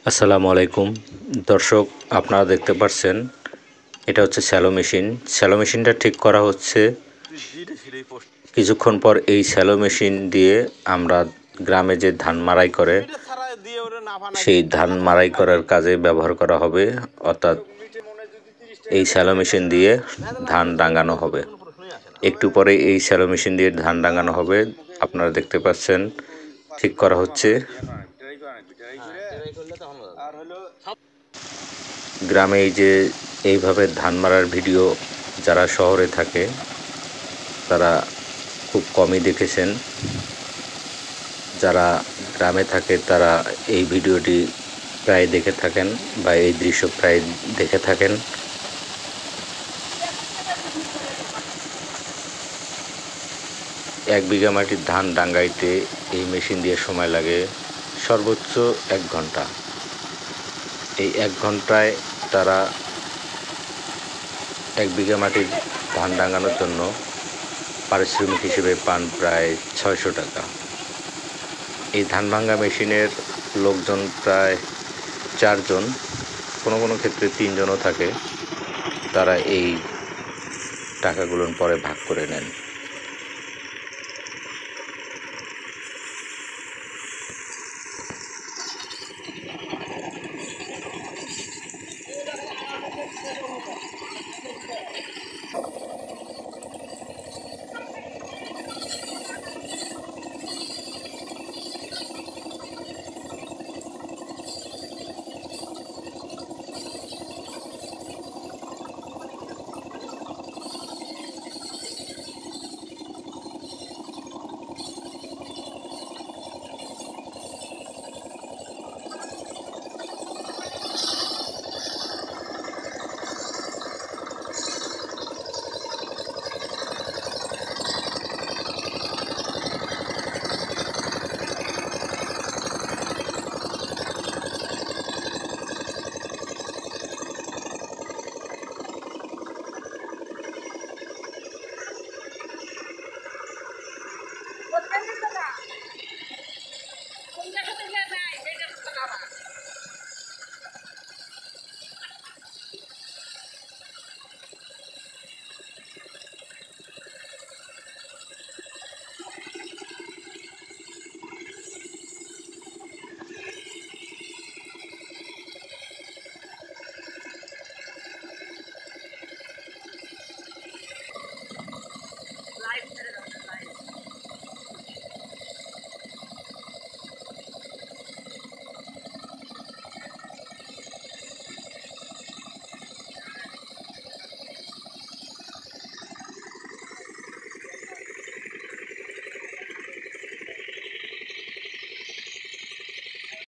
আসসালামু আলাইকুম দর্শক, আপনারা দেখতে পাচ্ছেন এটা হচ্ছে শ্যালো মেশিন। শ্যালো মেশিনটা ঠিক করা হচ্ছে। কিছুক্ষণ পর এই শ্যালো মেশিন দিয়ে আমরা গ্রামে যে ধান মাড়াই করে সেই ধান মাড়াই করার কাজে ব্যবহার করা হবে, অর্থাৎ এই শ্যালো মেশিন দিয়ে ধান ডাঙানো হবে। একটু পরে এই শ্যালো মেশিন দিয়ে ধান ডাঙানো হবে। আপনারা দেখতে পাচ্ছেন ঠিক করা হচ্ছে। গ্রামে এই যে এইভাবে ধান মারার ভিডিও যারা শহরে থাকে তারা খুব কমই দেখেছেন। যারা গ্রামে থাকে তারা এই ভিডিওটি প্রায় দেখে থাকেন বা এই দৃশ্য প্রায় দেখে থাকেন। এক বিঘা মাটির ধান ডাঙ্গাইতে এই মেশিন দিয়ে সময় লাগে সর্বোচ্চ 1 ঘন্টা। এই 1 ঘন্টায় তারা 1 বিঘা মাটির ধান ডাঙানোর জন্য পারিশ্রমিক হিসেবে পান প্রায় 600 টাকা। এই ধান ভাঙ্গা মেশিনের লোকজন প্রায় 4 জন, কোনো কোনো ক্ষেত্রে 3 জনও থাকে। তারা এই টাকাগুলো পরে ভাগ করে নেন।